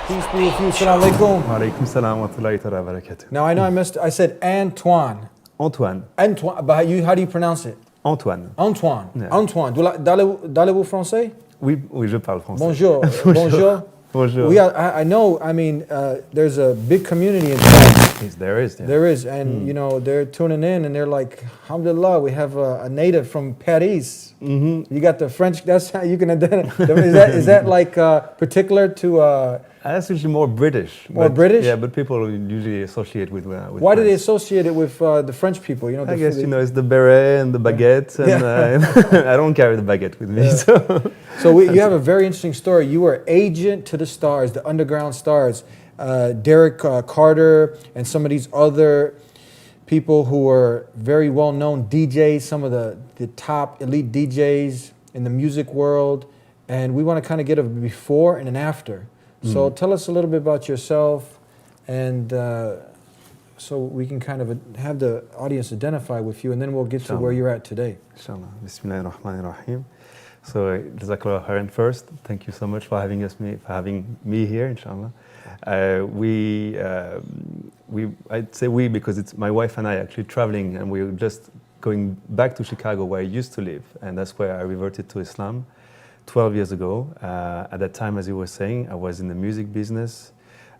Peace be with you. Assalamu alaikum. Alaikum salam wa rahmatullahi wa barakatuh. Now I know I said Antoine. Antoine. Antoine. But how do you pronounce it? Antoine. Antoine. Yeah. Antoine. Parlez-vous français? Oui, oui, je parle français. Bonjour. Bonjour. Bonjour. We are, I know, I mean, there's a big community in France. Yes, there is. Yeah. There is, and you know, they're tuning in and they're like, alhamdulillah, we have a native from Paris. Mm-hmm. You got the French, that's how you can identify. Is that like particular to... That's usually more British. More British? Yeah, but people usually associate with Why do they associate it with the French people? You know, I guess, it's the beret and the baguette, and I don't carry the baguette with me. Yeah. So you have a very interesting story. You were agent to the stars, the underground stars, Derek Carter, and some of these other people who were very well-known DJs, some of the top elite DJs in the music world. And we want to kind of get a before and an after. So tell us a little bit about yourself, and so we can kind of have the audience identify with you, and then we'll get to where you're at today. Inshallah. Bismillahirrahmanirrahim. So, Jazakallah khairan first. Thank you so much for having me here, inshallah. I'd say we because it's my wife and I actually traveling, and we're just going back to Chicago where I used to live, and that's where I reverted to Islam 12 years ago. At that time, as you were saying, I was in the music business.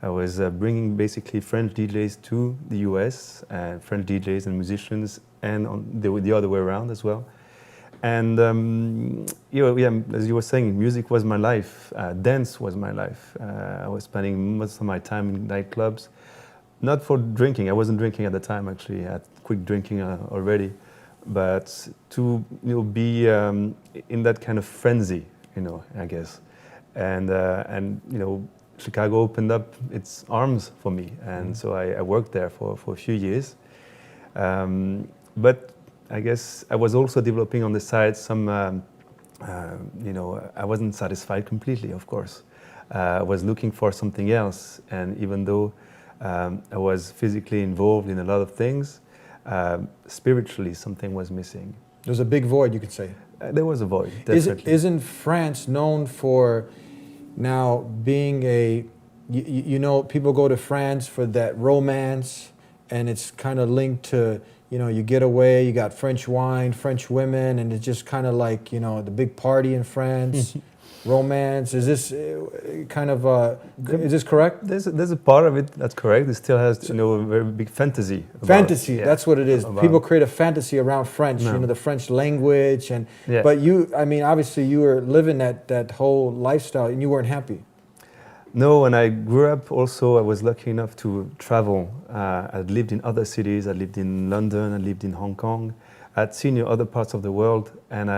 I was bringing basically French DJs to the US, French DJs and musicians, and the other way around as well. And as you were saying, music was my life. Dance was my life. I was spending most of my time in nightclubs, not for drinking. I wasn't drinking at the time, actually. I had quit drinking already, but to be in that kind of frenzy, I guess. And Chicago opened up its arms for me, and so I worked there for a few years. But I guess I was also developing on the side some, I wasn't satisfied completely, of course. I was looking for something else, and even though I was physically involved in a lot of things, spiritually something was missing. There's a big void, you could say. There was a void, definitely. Isn't France known for now being people go to France for that romance, and it's kind of linked to, you get away, you got French wine, French women, and it's just kind of like, the big party in France. Romance. Is this kind of is this correct? There's a part of it that's correct. It still has a very big fantasy. Fantasy, that's what it is. People create a fantasy around French, the French language, and but obviously you were living that whole lifestyle, and you weren't happy. No, when I grew up, also I was lucky enough to travel. I lived in other cities. I lived in London. I lived in Hong Kong. I'd seen other parts of the world, and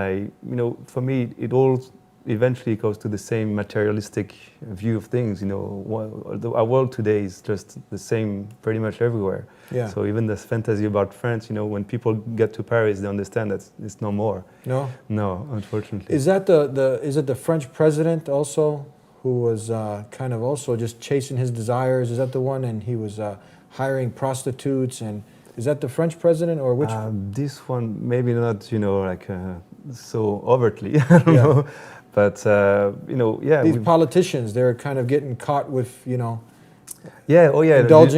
for me, it all eventually goes to the same materialistic view of things. Our world today is just the same pretty much everywhere. Yeah. So even this fantasy about France, when people get to Paris, they understand that it's no more. No? No, unfortunately. Is that is it the French president also, who was kind of also just chasing his desires? Is that the one? And he was hiring prostitutes, and is that the French president, or which? This one, maybe not, so overtly, I don't know. But, These politicians, they're kind of getting caught with, indulging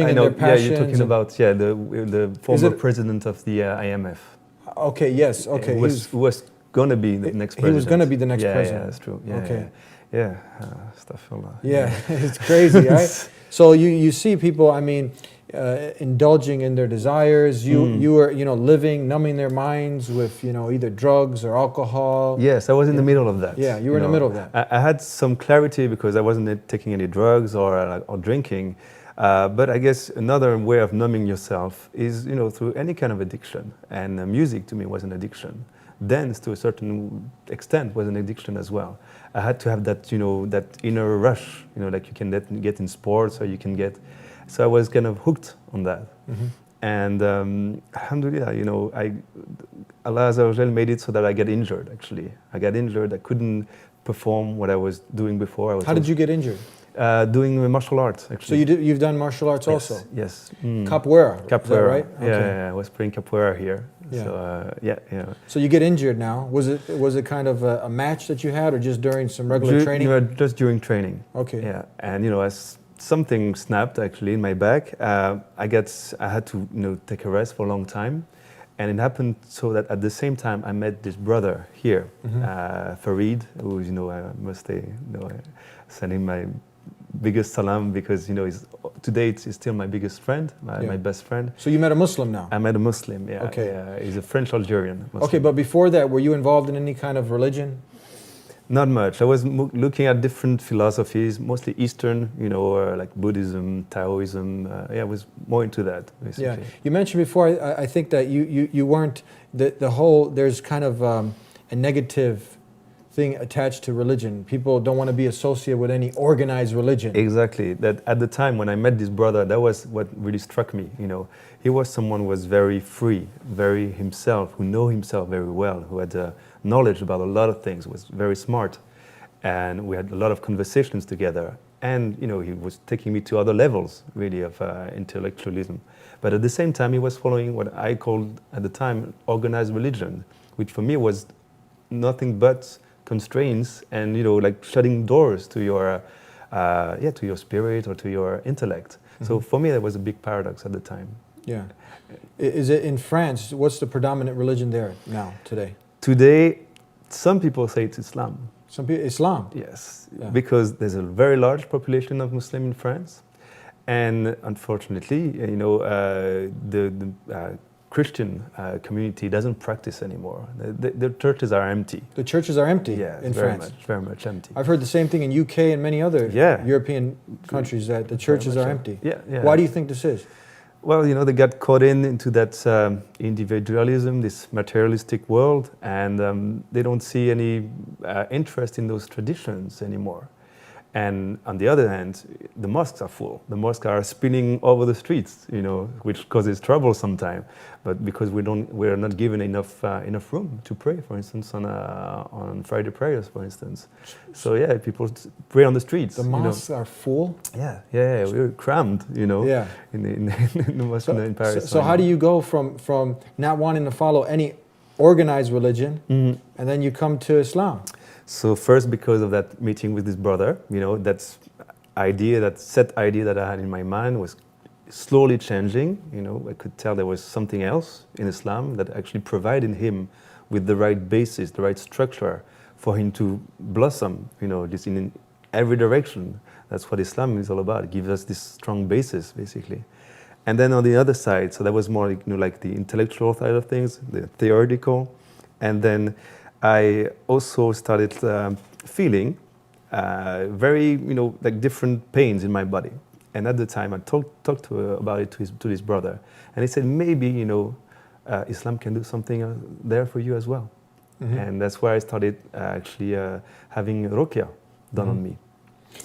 in their passions. Yeah, you're talking about, the former president of the IMF. Okay, yes, okay. Who was going to be the next president. He was going to be the next president. Yeah, that's true. Yeah, okay. Yeah, astaghfirullah. Yeah, it's crazy, right? So you see people, indulging in their desires. You were, living, numbing their minds with, either drugs or alcohol. Yes, I was in the middle of that. Yeah, you were in the middle of that. I had some clarity because I wasn't taking any drugs or drinking. But I guess another way of numbing yourself is, through any kind of addiction. And music to me was an addiction. Dance to a certain extent was an addiction as well. I had to have that, that inner rush, like you can get in sports, or you can get. So I was kind of hooked on that. And alhamdulillah, Allah Azza wa Jal made it so that I get injured, actually. I got injured. I couldn't perform what I was doing before. How did you get injured? Doing martial arts, actually. So you've done martial arts also? Yes. Capoeira, Capoeira, is that right? Yeah, I was playing capoeira here. Yeah. So yeah, So you get injured now. Was it kind of a match that you had, or just during some regular training? Just during training. Okay. Yeah, and as something snapped actually in my back, I had to take a rest for a long time, and it happened so that at the same time I met this brother here, Farid, who I must say, send him my biggest salam, because to date he's still my biggest friend, my best friend. So you met a Muslim now? I met a Muslim. Yeah. Okay. Yeah, he's a French-Algerian Muslim. Okay, but before that, were you involved in any kind of religion? Not much. I was looking at different philosophies, mostly Eastern, like Buddhism, Taoism. I was more into that, basically. Yeah. You mentioned before, I think that you weren't, the whole, there's kind of a negative thing attached to religion. People don't want to be associated with any organized religion. Exactly. That at the time when I met this brother, that was what really struck me. He was someone who was very free, very himself, who knew himself very well, who had knowledge about a lot of things, was very smart, and we had a lot of conversations together. And he was taking me to other levels, really, of intellectualism. But at the same time, he was following what I called at the time organized religion, which for me was nothing but constraints and like shutting doors to your to your spirit or to your intellect. So for me that was a big paradox at the time. Yeah. Is it in France? What's the predominant religion there now today? Today some people say it's Islam. Some people Islam? Yes. Yeah. Because there's a very large population of Muslims in France, and unfortunately the Christian community doesn't practice anymore. The churches are empty. The churches are empty in France? Very much empty. I've heard the same thing in UK and many other European countries, that the churches are empty. Yeah, yeah. Why do you think this is? Well, they got caught into that individualism, this materialistic world, and they don't see any interest in those traditions anymore. And on the other hand, the mosques are full. The mosques are spinning over the streets, which causes trouble sometimes. But because we're not given enough room to pray, for instance, on Friday prayers, for instance. So yeah, people pray on the streets. The mosques are full. Yeah, we're crammed, Yeah. in the mosque in Paris. So how do you go from not wanting to follow any organized religion, and then you come to Islam? So first, because of that meeting with this brother, that set idea that I had in my mind was slowly changing. I could tell there was something else in Islam that actually provided him with the right basis, the right structure for him to blossom, just in every direction. That's what Islam is all about. It gives us this strong basis, basically. And then on the other side, so that was more like the intellectual side of things, the theoretical, and then I also started feeling very, like different pains in my body. And at the time, I talked about it to this brother, and he said, maybe, Islam can do something there for you as well. And that's where I started actually having ruqya done on me.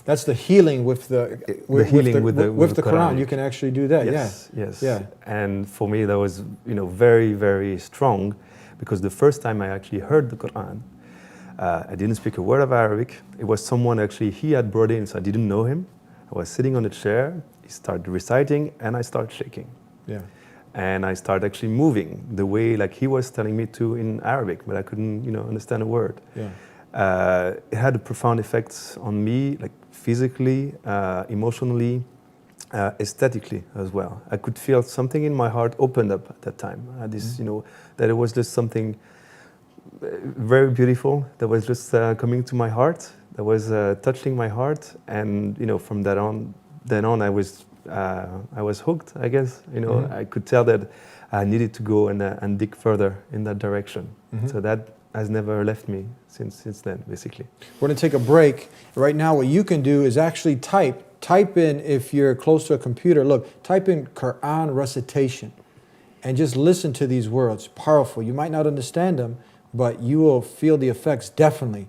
That's the healing with the Quran. You can actually do that. Yes, yeah. Yes. Yeah. And for me, that was very, very strong. Because the first time I actually heard the Quran, I didn't speak a word of Arabic. It was someone actually he had brought in, so I didn't know him. I was sitting on a chair, he started reciting, and I started shaking. Yeah. And I started actually moving the way like he was telling me to in Arabic, but I couldn't, understand a word. Yeah. It had a profound effect on me, like physically, emotionally, aesthetically as well. I could feel something in my heart opened up at that time. This, that it was just something very beautiful that was just coming to my heart, that was touching my heart, and from then on I was hooked. I guess I could tell that I needed to go and dig further in that direction. So that has never left me since then, basically. We're going to take a break. Right now, what you can do is actually type in, if you're close to a computer, type in Quran recitation and just listen to these words. Powerful. You might not understand them, but you will feel the effects, definitely.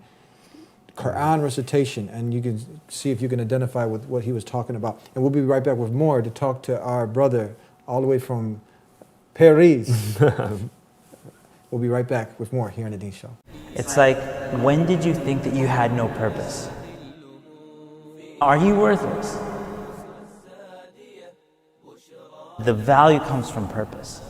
Quran recitation, and you can see if you can identify with what he was talking about. And we'll be right back with more to talk to our brother all the way from Paris. We'll be right back with more here on the Deen Show. It's like, when did you think that you had no purpose? Are you worthless? The value comes from purpose.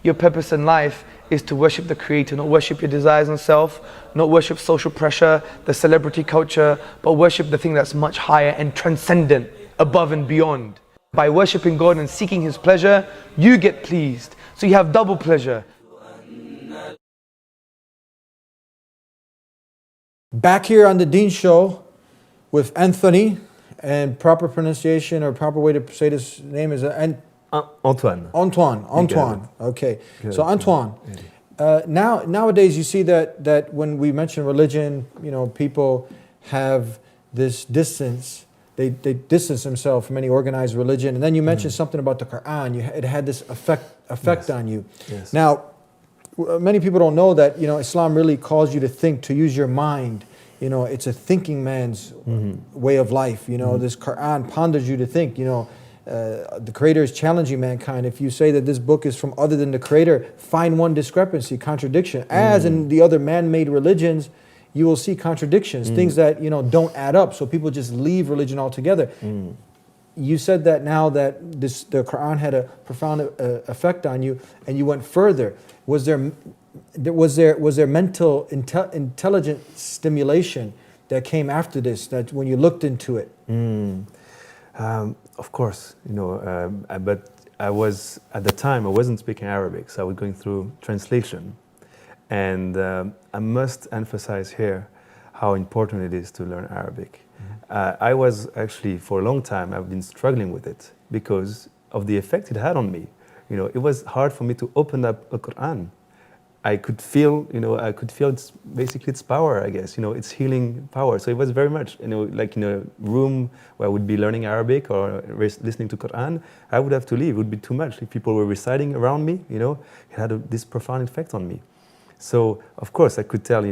your purpose in life is to worship the Creator, not worship your desires and self, not worship social pressure, the celebrity culture, but worship the thing that's much higher and transcendent, above and beyond. By worshiping God and seeking His pleasure, you get pleased. So you have double pleasure. Back here on the Dean Show with Anthony, and proper pronunciation or proper way to say this name is Antoine. Antoine. Okay. So Antoine, nowadays you see that when we mention religion, people have this distance. They distance themselves from any organized religion. And then you mentioned something about the Quran. It had this effect on you. Yes. Now, many people don't know that Islam really calls you to think, to use your mind. It's a thinking man's way of life. This Quran ponders you to think. The Creator is challenging mankind. If you say that this book is from other than the Creator, find one discrepancy, contradiction. As in the other man-made religions, you will see contradictions, things that don't add up. So people just leave religion altogether. You said that now that the Quran had a profound effect on you, and you went further. Was there mental intelligent stimulation that came after this? That when you looked into it, of course, but I was at the time I wasn't speaking Arabic, so I was going through translation, and I must emphasize here how important it is to learn Arabic. I was actually for a long time I've been struggling with it because of the effect it had on me. It was hard for me to open up a Quran. I could feel its power, I guess, its healing power. So it was very much, like in a room where I would be learning Arabic or listening to Quran, I would have to leave. It would be too much. If people were reciting around me, it had this profound effect on me. So, of course, I could tell,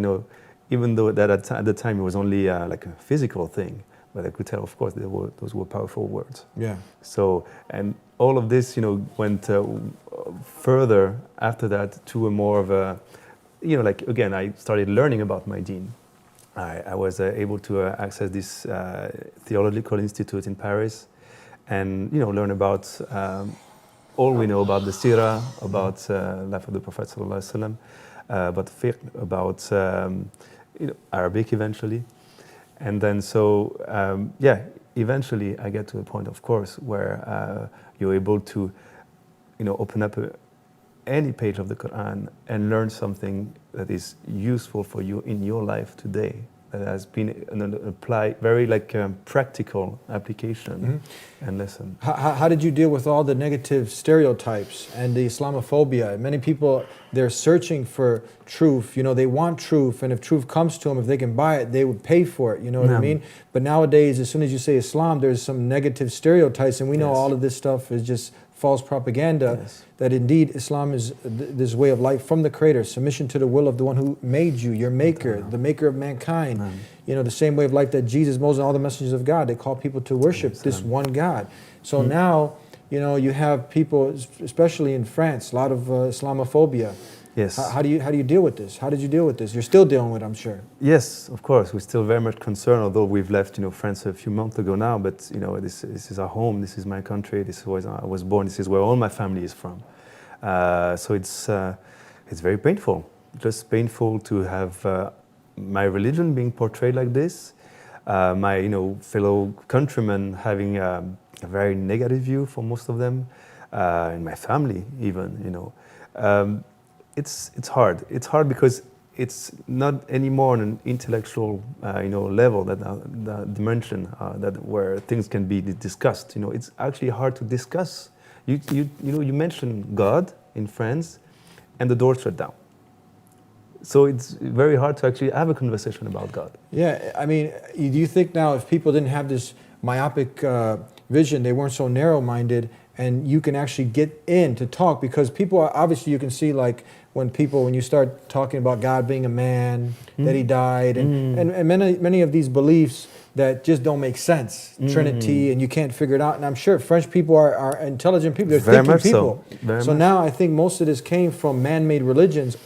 even though that at the time it was only like a physical thing, but I could tell, of course, those were powerful words. yeah. So, and all of this, went further after that to a more of a, like again, I started learning about my deen. I was able to access this theological institute in Paris, and learn about all we know about the Sirah, about life of the Prophet sallallahu alaihi wasallam, about fiqh, about Arabic eventually. And then eventually I get to a point, of course, where you're able to, open up any page of the Quran and learn something that is useful for you in your life today. That has been applied, very practical application and lesson. How did you deal with all the negative stereotypes and the Islamophobia? Many people, they're searching for truth. They want truth, and if truth comes to them, if they can buy it, they would pay for it. You know what I mean? But nowadays, as soon as you say Islam, there's some negative stereotypes, and we know all of this stuff is just false propaganda. That indeed Islam is this way of life from the Creator, submission to the will of the one who made you, your maker, the maker of mankind. The same way of life that Jesus, Moses, and all the messengers of God, they call people to worship this one God. So now, you have people, especially in France, a lot of Islamophobia. Yes. How do you deal with this? How did you deal with this? You're still dealing with it, I'm sure. Yes, of course. We're still very much concerned, although we've left, France a few months ago now. But this is our home. This is my country. This is where I was born. This is where all my family is from. So it's very painful. Just painful to have my religion being portrayed like this. My fellow countrymen having a very negative view for most of them, in my family even. It's hard. It's hard because it's not anymore on an intellectual, level, that dimension where things can be discussed. It's actually hard to discuss. You mentioned God in France, and the door's shut down. So it's very hard to actually have a conversation about God. Yeah, I mean, do you think now if people didn't have this myopic vision, they weren't so narrow-minded, and you can actually get in to talk, because people are, obviously you can see when you start talking about God being a man, that He died, and many of these beliefs, that just don't make sense. Trinity, and you can't figure it out. And I'm sure French people are intelligent people. They're Very thinking much so. people. Very So much. now I think most of this came from man-made religions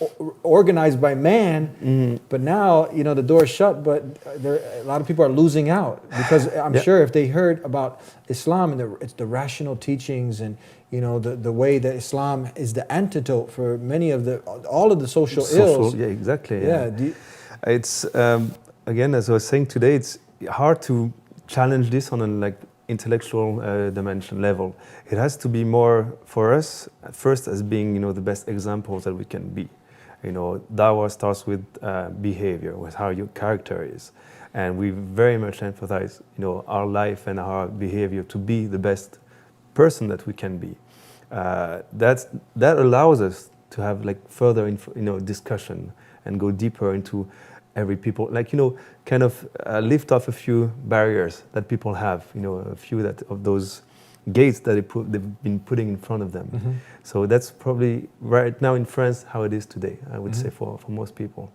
organized by man. But now, you know, the door is shut, but a lot of people are losing out because I'm sure if they heard about Islam and it's the rational teachings and, you know, the way that Islam is the antidote for many of all of the social ills. Yeah, exactly. Yeah. It's again, as I was saying today, it's hard to challenge this on a like intellectual dimension level. It has to be more for us at first as being, you know, the best examples that we can be. You know, dawah starts with behavior, with how your character is, and we very much emphasize, you know, our life and our behavior to be the best person that we can be. That allows us to have like further, discussion and go deeper into every people, like, you know, kind of lift off a few barriers that people have, you know, a few of those gates that they've been putting in front of them. So that's probably right now in France how it is today, I would say for most people.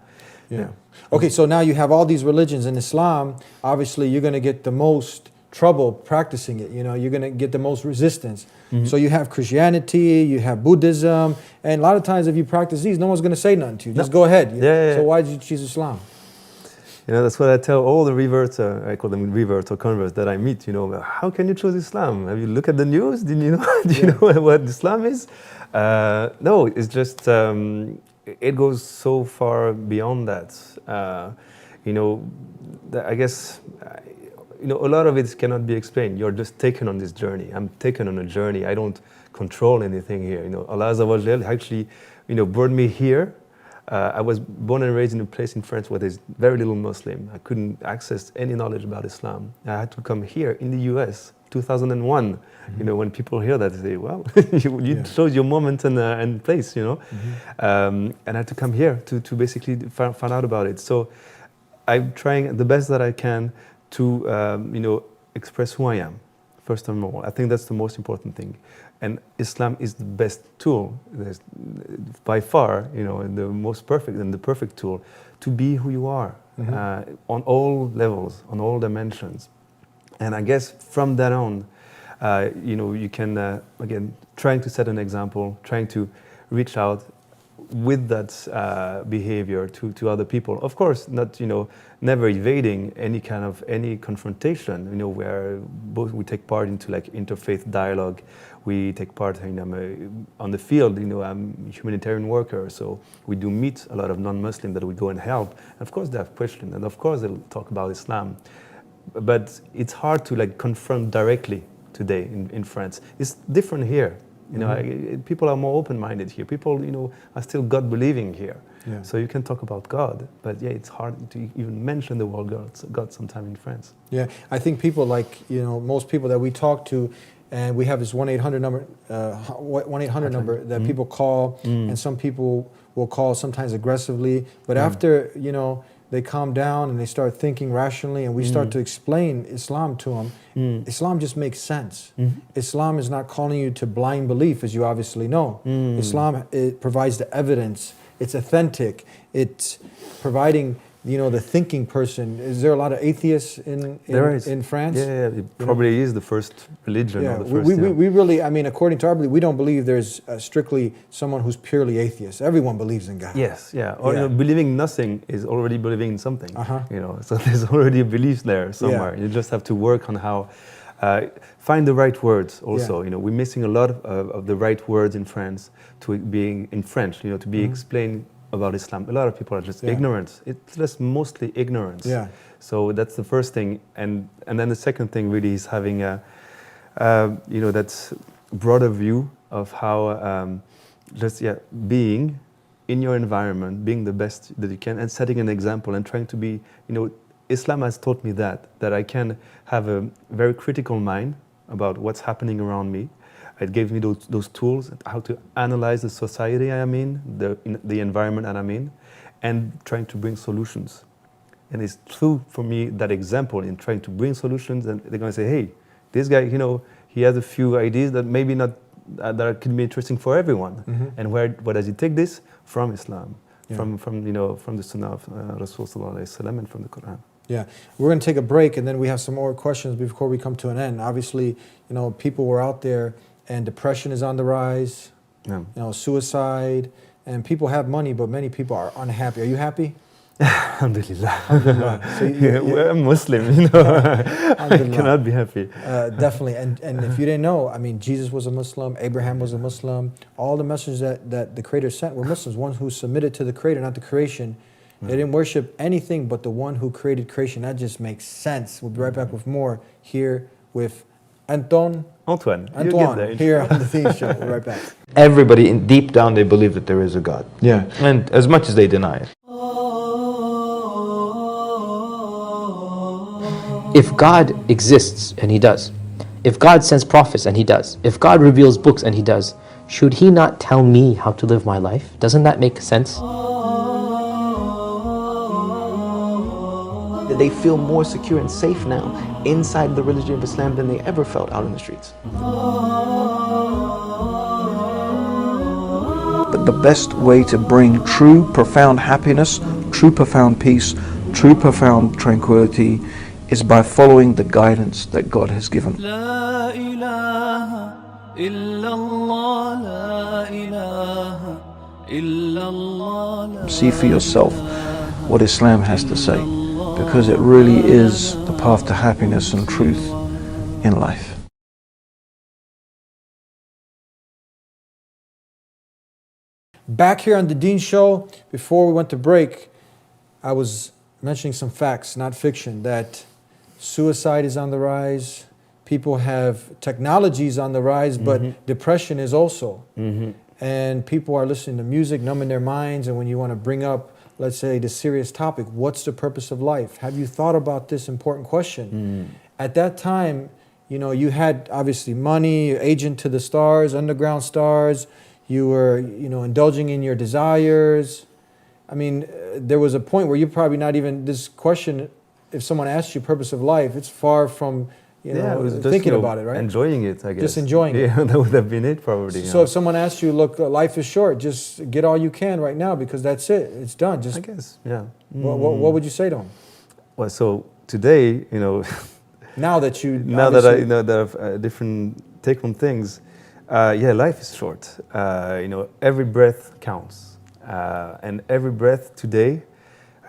Yeah. Okay, so now you have all these religions in Islam. Obviously, you're going to get the most trouble practicing it. You know, you're going to get the most resistance. So you have Christianity, you have Buddhism, and a lot of times if you practice these, no one's going to say nothing to you. Just go ahead. So why did you choose Islam? You know, that's what I tell all the reverts, I call them reverts or converts that I meet, you know, how can you choose Islam? Have you looked at the news? Did you know, do you know what Islam is? No, it's just, it goes so far beyond that. You know, I guess, you know, a lot of it cannot be explained. You're just taken on this journey. I'm taken on a journey. I don't control anything here. You know, Allah Azza wa Jal actually, you know, brought me here. I was born and raised in a place in France where there's very little Muslim. I couldn't access any knowledge about Islam. I had to come here in the US, 2001. You know, when people hear that, they say, well, you chose your moment and place, you know. And I had to come here to basically find out about it. So I'm trying the best that I can to, you know, express who I am, first and all. I think that's the most important thing. And Islam is the best tool, by far, you know, and the most perfect and the perfect tool to be who you are on all levels, on all dimensions. And I guess from that on, you know, you can, again, trying to set an example, trying to reach out with that behavior to other people. Of course, not, you know, never evading any kind of confrontation, you know, where both we take part into like interfaith dialogue. We take part on the field, you know, I'm a humanitarian worker, so we do meet a lot of non-Muslims that we go and help. And of course they have questions, and of course they'll talk about Islam. But it's hard to like confront directly today in France. It's different here. You know, people are more open-minded here. People, you know, are still God-believing here. Yeah. So you can talk about God, but yeah, it's hard to even mention the word God sometime in France. Yeah, I think people like, you know, most people that we talk to, and we have this 1-800 number, 1-800 number that people call, and some people will call sometimes aggressively, but after, you know, they calm down and they start thinking rationally, and we start to explain Islam to them. Islam just makes sense. Islam is not calling you to blind belief, as you obviously know. Islam, it provides the evidence. It's authentic. It's providing, you know, the thinking person. Is there a lot of atheists in France? Yeah, it probably is the first religion. Yeah, or the first, we really, I mean, according to our belief, we don't believe there's strictly someone who's purely atheist. Everyone believes in God. Yes, yeah. Or you know, believing nothing is already believing in something. You know, so there's already a belief there somewhere. You just have to work on how find the right words. Also, you know, we're missing a lot of the right words in France to being in French. You know, to be explained about Islam. A lot of people are just ignorant. It's just mostly ignorance. Yeah. So that's the first thing, and then the second thing really is having a, you know, that broader view of how being in your environment, being the best that you can, and setting an example and trying to be, you know, Islam has taught me that I can have a very critical mind about what's happening around me. It gave me those tools, how to analyze the society I am in, the environment that I'm in, and trying to bring solutions. And it's true for me, that example in trying to bring solutions, and they're going to say, hey, this guy, you know, he has a few ideas that maybe not, that could be interesting for everyone. And where does he take this? From Islam, from you know, from the Sunnah of Rasul Sallallahu Alaihi Wasallam and from the Quran. Yeah, we're going to take a break, and then we have some more questions before we come to an end. Obviously, people were out there, and depression is on the rise. Yeah. Suicide, and people have money, but many people are unhappy. Are you happy? Alhamdulillah. Alhamdulillah. So Yeah, I'm Muslim, I cannot be happy. Definitely, and if you didn't know, I mean, Jesus was a Muslim, Abraham was a Muslim. All the messages that the Creator sent were Muslims, ones who submitted to the Creator, not the creation. They didn't worship anything but the one who created creation. That just makes sense. We'll be right back with more here with Antoine here on the Theme Show. We'll be right back. Everybody, deep down, they believe that there is a God. Yeah. And as much as they deny it. If God exists, and He does, if God sends prophets, and He does, if God reveals books, and He does, should He not tell me how to live my life? Doesn't that make sense? They feel more secure and safe now inside the religion of Islam than they ever felt out in the streets. But the best way to bring true, profound happiness, true, profound peace, true, profound tranquility is by following the guidance that God has given. La ilaha illallah, la ilaha illallah. See for yourself what Islam has to say, because it really is the path to happiness and truth in life. Back here on the Dean Show, before we went to break, I was mentioning some facts, not fiction, that suicide is on the rise. People have technologies on the rise, but depression is also. And people are listening to music, numbing their minds, and when you want to bring up, let's say, the serious topic, what's the purpose of life? Have you thought about this important question? At that time, you had obviously money, agent to the stars, underground stars. You were, indulging in your desires. I mean, there was a point where you're probably not even, this question, if someone asks you purpose of life, it's far from, It was just, thinking about it, right? Enjoying it, I guess. Just enjoying it. Yeah, that would have been it probably. So if someone asks you, look, life is short, just get all you can right now because that's it. It's done. Just, I guess, yeah. What would you say to them? Well, so today, now that you that I that I've a different take on things, life is short. Every breath counts, and every breath today,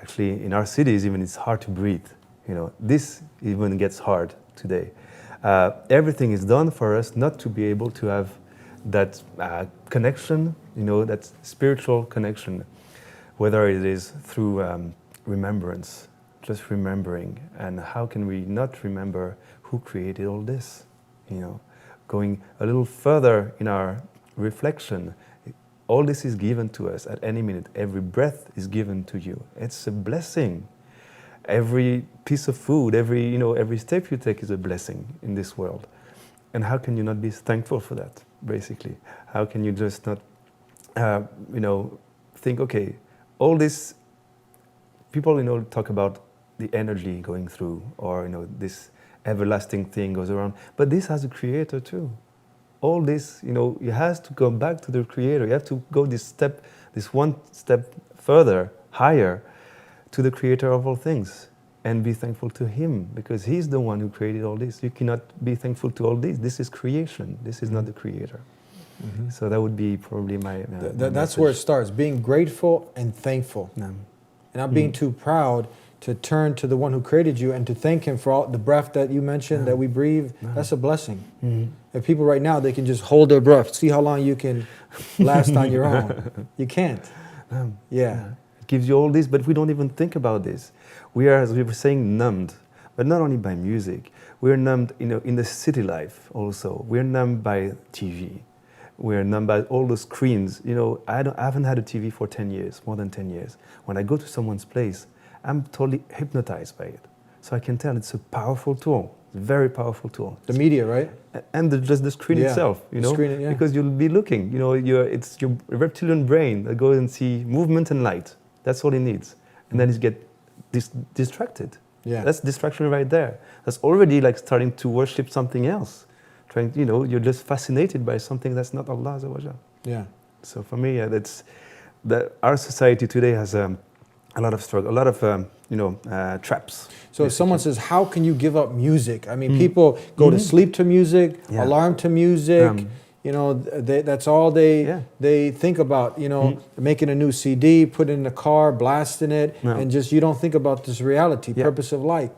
actually in our cities even it's hard to breathe. This even gets hard today. Everything is done for us not to be able to have that connection, that spiritual connection, whether it is through remembrance, just remembering, and how can we not remember who created all this? Going a little further in our reflection, all this is given to us at any minute. Every breath is given to you. It's a blessing. Every piece of food, every step you take is a blessing in this world. And how can you not be thankful for that, basically? How can you just not, think, okay, all this, people, talk about the energy going through, or, this everlasting thing goes around. But this has a creator too. All this, it has to go back to the creator. You have to go this one step further, higher, to the creator of all things, and be thankful to him, because he's the one who created all this. You cannot be thankful to all this. This is creation. This is not the creator. So that would be probably my that's where it starts, being grateful and thankful. And not being too proud to turn to the one who created you and to thank him for all the breath that you mentioned that we breathe. That's a blessing. If people right now, they can just hold their breath, see how long you can last on your own. You can't. It gives you all this, but we don't even think about this. We are, as we were saying, numbed, but not only by music. We're numbed, in the city life also. We're numbed by TV. We're numbed by all the screens. I haven't had a TV for 10 years, more than 10 years. When I go to someone's place, I'm totally hypnotized by it. So I can tell it's a powerful tool, a very powerful tool. The media, right? And just the screen itself, Screen, because you'll be looking, it's your reptilian brain that goes and see movement and light. That's all it needs. And then it get distracted. That's distraction right there. That's already like starting to worship something else. You're just fascinated by something that's not Allah Azza wa Jal. So for me, that's that our society today has A lot of struggle, a lot of traps. So if someone says, how can you give up music? I mean, people go to sleep to music, Yeah. alarm to music. That's all they think about, making a new CD, put it in the car, blasting it, and just, you don't think about this reality, purpose of life,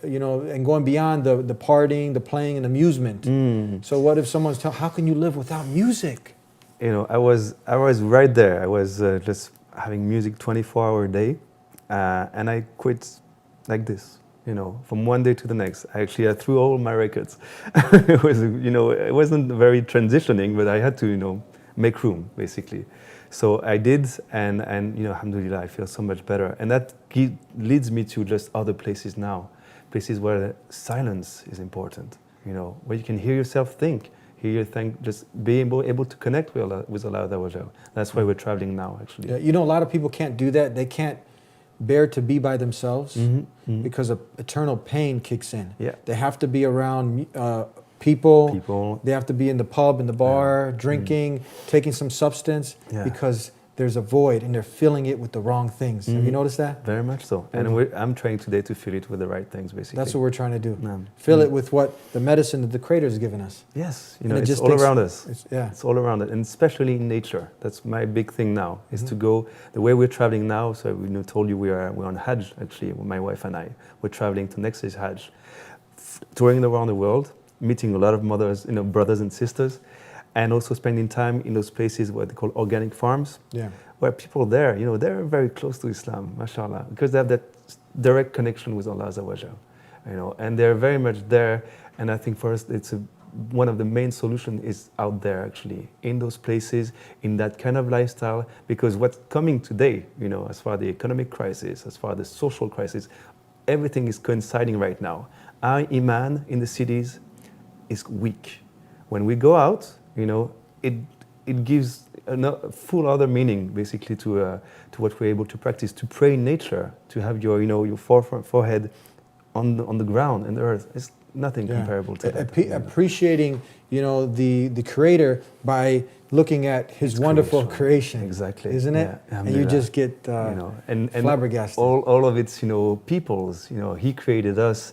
and going beyond the partying, the playing, and amusement. So what if someone's how can you live without music? I was right there. I was just having music 24-hour day, and I quit like this. From one day to the next. I threw all my records. It was, it wasn't very transitioning, but I had to, make room, basically. So I did, and alhamdulillah, I feel so much better. And that leads me to just other places now, places where silence is important, where you can hear yourself think, just be able to connect with Allah. That's why we're traveling now, actually. Yeah, a lot of people can't do that. They can't bear to be by themselves because of eternal pain kicks in. Yeah. They have to be around people. They have to be in the pub, in the bar, drinking, taking some substance because there's a void and they're filling it with the wrong things. Have you noticed that? Very much so. And I'm trying today to fill it with the right things, basically. That's what we're trying to do. Fill it with what the medicine that the Creator has given us. Yes, it's all around us. It's all around us, and especially in nature. That's my big thing now, is to go the way we're traveling now. So we told you we're on Hajj, actually, my wife and I. We're traveling to next year's Hajj, touring around the world, meeting a lot of mothers, brothers and sisters, and also spending time in those places what they call organic farms, where people there, they're very close to Islam, mashallah, because they have that direct connection with Allah Azza wa Jal, and they're very much there. And I think for us, one of the main solutions is out there, actually, in those places, in that kind of lifestyle, because what's coming today, as far as the economic crisis, as far as the social crisis, everything is coinciding right now. Our iman in the cities is weak. When we go out, it gives a full other meaning, basically, to what we're able to practice, to pray in nature, to have your forehead on the ground and the earth. It's nothing comparable to that. Appreciating, the Creator by looking at His wonderful creation. Exactly. Isn't it? Yeah. And you just get and flabbergasted. All of its, peoples, He created us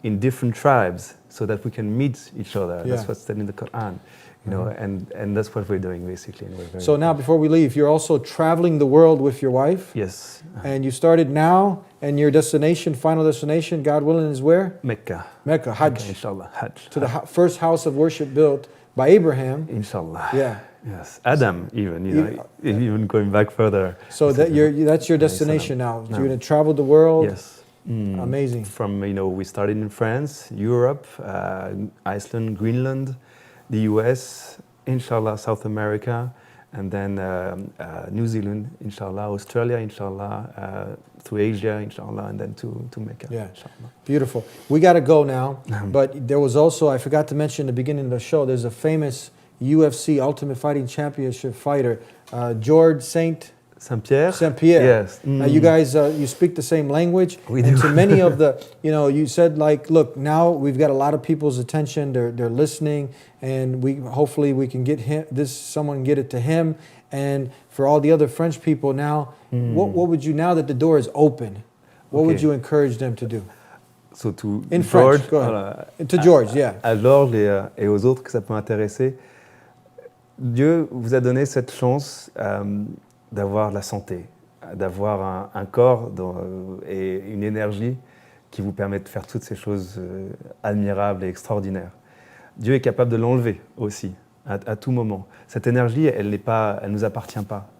in different tribes so that we can meet each other. That's what's said in the Quran. And that's what we're doing, basically. And we're very so now, before we leave, you're also traveling the world with your wife. Yes. And you started now, and your final destination, God willing, is where? Mecca. Mecca, Hajj. Mecca, inshallah, Hajj. To the first house of worship built by Abraham. Inshallah. Yeah. Yes. Adam, even, even going back further. So that's your destination now. You're going to travel the world. Yes. Amazing. From, we started in France, Europe, Iceland, Greenland, the US, inshallah, South America, and then New Zealand, inshallah, Australia, inshallah, through Asia, inshallah, and then to Mecca, inshallah. Beautiful. We got to go now, but there was also, I forgot to mention in the beginning of the show, there's a famous UFC Ultimate Fighting Championship fighter, George St. Pierre? Yes. Now you guys, you speak the same language. We do. To many of the, you said look, now we've got a lot of people's attention. They're listening, and hopefully we can get someone get it to him. And for all the other French people now, what would you, now that the door is open, what would you encourage them to do? So to In George, French, go ahead. To George, yeah. À George et aux autres que ça peut intéresser, Dieu vous a donné cette chance d'avoir la santé, d'avoir un corps et une énergie qui vous permet de faire toutes ces choses admirables et extraordinaires. Dieu est capable de l'enlever aussi, à tout moment. Cette énergie, elle ne nous appartient pas,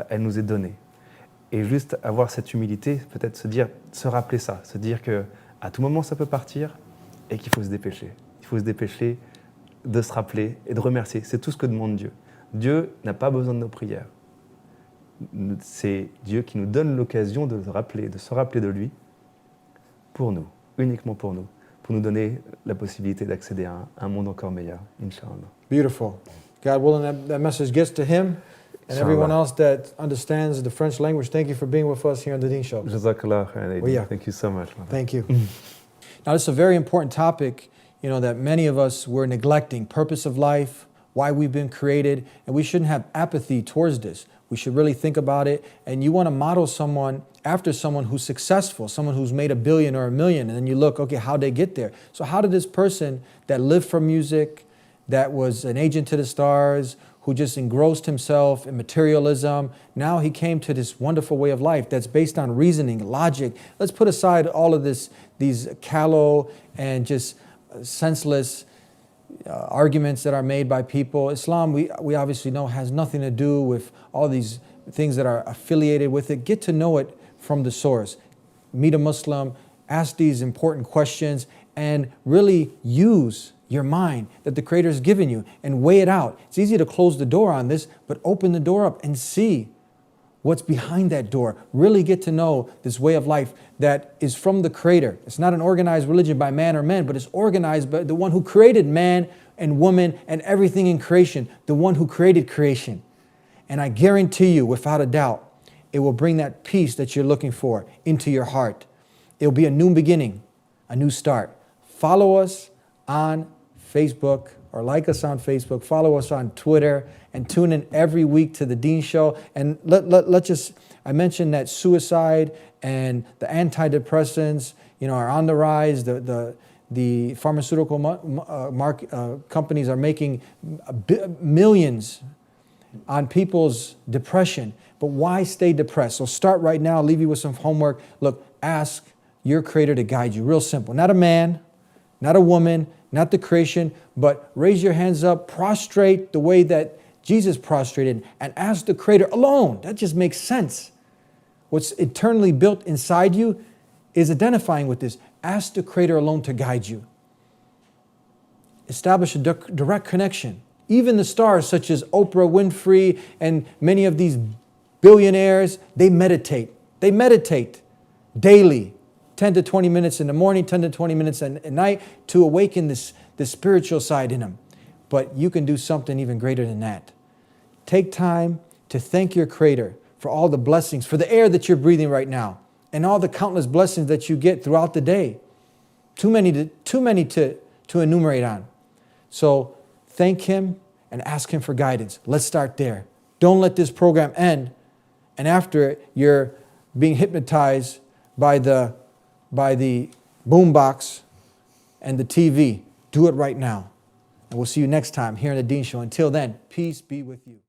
elle nous est donnée. Et juste avoir cette humilité, peut-être se rappeler ça, se dire qu'à tout moment ça peut partir et qu'il faut se dépêcher. Il faut se dépêcher de se rappeler et de remercier. C'est tout ce que demande Dieu. Dieu n'a pas besoin de nos prières. C'est Dieu qui nous donne l'occasion de se rappeler de lui, pour nous, uniquement pour nous donner la possibilité d'accéder à un monde encore meilleur, Inch'Allah. Beautiful. God willing, that message gets to him and everyone else that understands the French language. Thank you for being with us here on the Deen Show. Jazakallah khairan. Thank you so much. Thank you. Now, this is a very important topic, that many of us were neglecting. Purpose of life, why we've been created, and we shouldn't have apathy towards this. We should really think about it. And you want to model someone after someone who's successful, someone who's made $1 billion or $1 million. And then you look, okay, how'd they get there? So how did this person that lived from music, that was an agent to the stars, who just engrossed himself in materialism, now he came to this wonderful way of life that's based on reasoning, logic. Let's put aside all of these callow and just senseless arguments that are made by people. Islam, we obviously know, has nothing to do with all these things that are affiliated with it. Get to know it from the source. Meet a Muslim, ask these important questions, and really use your mind that the Creator has given you and weigh it out. It's easy to close the door on this, but open the door up and see what's behind that door. Really get to know this way of life that is from the Creator. It's not an organized religion by man or men, but it's organized by the one who created man and woman and everything in creation, the one who created creation. And I guarantee you, without a doubt, it will bring that peace that you're looking for into your heart. It'll be a new beginning, a new start. Follow us on Facebook, or like us on Facebook, follow us on Twitter, and tune in every week to the Dean Show. And I mentioned that suicide and the antidepressants, are on the rise. The pharmaceutical companies are making millions on people's depression. But why stay depressed? So start right now. I'll leave you with some homework. Look, ask your Creator to guide you. Real simple. Not a man, not a woman, not the creation, but raise your hands up, prostrate the way that Jesus prostrated, and ask the Creator alone. That just makes sense. What's eternally built inside you is identifying with this. Ask the Creator alone to guide you. Establish a direct connection. Even the stars such as Oprah Winfrey and many of these billionaires, they meditate. They meditate daily. 10 to 20 minutes in the morning, 10 to 20 minutes at night to awaken this spiritual side in them. But you can do something even greater than that. Take time to thank your Creator for all the blessings, for the air that you're breathing right now, and all the countless blessings that you get throughout the day. Too many to enumerate on. So thank Him and ask Him for guidance. Let's start there. Don't let this program end, and after it, you're being hypnotized by the boombox and the TV. Do it right now. And we'll see you next time here on The Dean Show. Until then, peace be with you.